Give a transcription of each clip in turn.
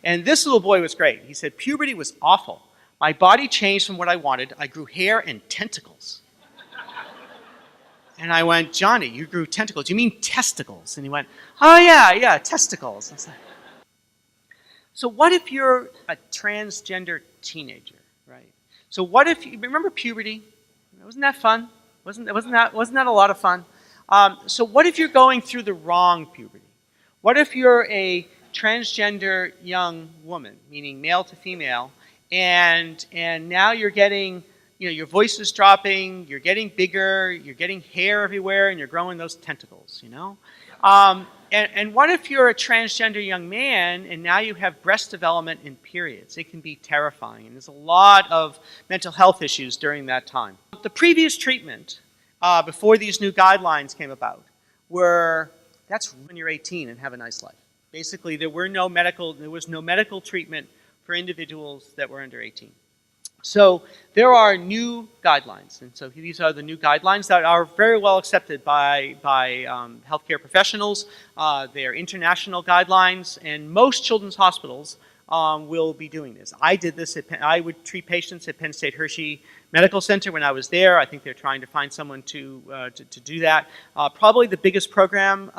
And this little boy was great. He said, puberty was awful. My body changed from what I wanted. I grew hair and tentacles. And I went, Johnny, you grew tentacles. You mean testicles? And he went, oh, yeah, testicles. I was like, so what if you're a transgender teenager, right? So what if you remember puberty? Wasn't that fun? Wasn't that a lot of fun? So what if you're going through the wrong puberty? What if you're a transgender young woman, meaning male to female, and now you're getting, your voice is dropping, you're getting bigger, you're getting hair everywhere, and you're growing those tentacles, And what if you're a transgender young man and now you have breast development in periods? It can be terrifying. And there's a lot of mental health issues during that time. The previous treatment before these new guidelines came about that's when you're 18 and have a nice life. Basically, there was no medical treatment for individuals that were under 18. So there are new guidelines, and so these are the new guidelines that are very well accepted by healthcare professionals. They are international guidelines, and most children's hospitals will be doing this. I did this. I would treat patients at Penn State Hershey Medical Center when I was there. I think they're trying to find someone to do that. Probably the biggest program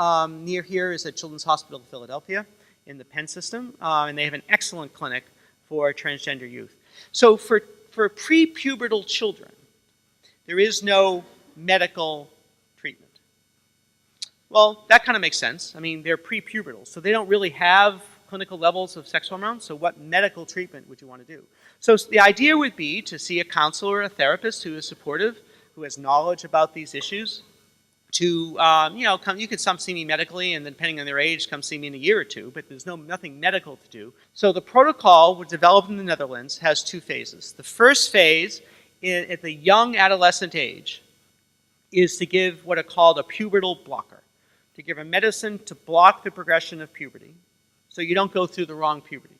near here is at Children's Hospital of Philadelphia in the Penn system, and they have an excellent clinic for transgender youth. So for prepubertal children, there is no medical treatment. Well, that kind of makes sense. I mean, they're prepubertal, so they don't really have clinical levels of sex hormones, so what medical treatment would you want to do? So the idea would be to see a counselor or a therapist who is supportive, who has knowledge about these issues, to, you could some see me medically, and then depending on their age, come see me in a year or two, but there's nothing medical to do. So the protocol developed in the Netherlands has two phases. The first phase, at the young adolescent age, is to give what are called a pubertal blocker, to give a medicine to block the progression of puberty, so you don't go through the wrong puberty.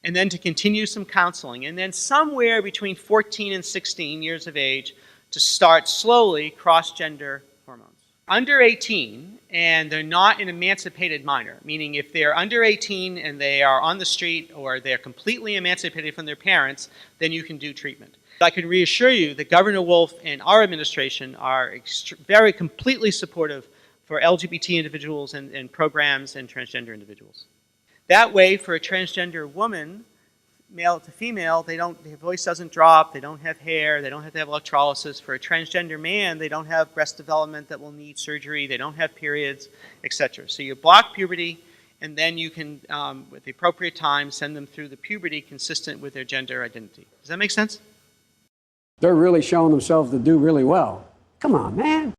And then to continue some counseling, and then somewhere between 14 and 16 years of age, to start slowly cross-gender hormones. Under 18, and they're not an emancipated minor, meaning if they're under 18 and they are on the street or they're completely emancipated from their parents, then you can do treatment. I can reassure you that Governor Wolf and our administration are very completely supportive for LGBT individuals and programs and transgender individuals. That way, for a transgender woman, male to female, their voice doesn't drop, they don't have hair, they don't have to have electrolysis. For a transgender man, they don't have breast development that will need surgery, they don't have periods, etc. So you block puberty, and then you can, at the appropriate time, send them through the puberty consistent with their gender identity. Does that make sense? They're really showing themselves to do really well. Come on, man.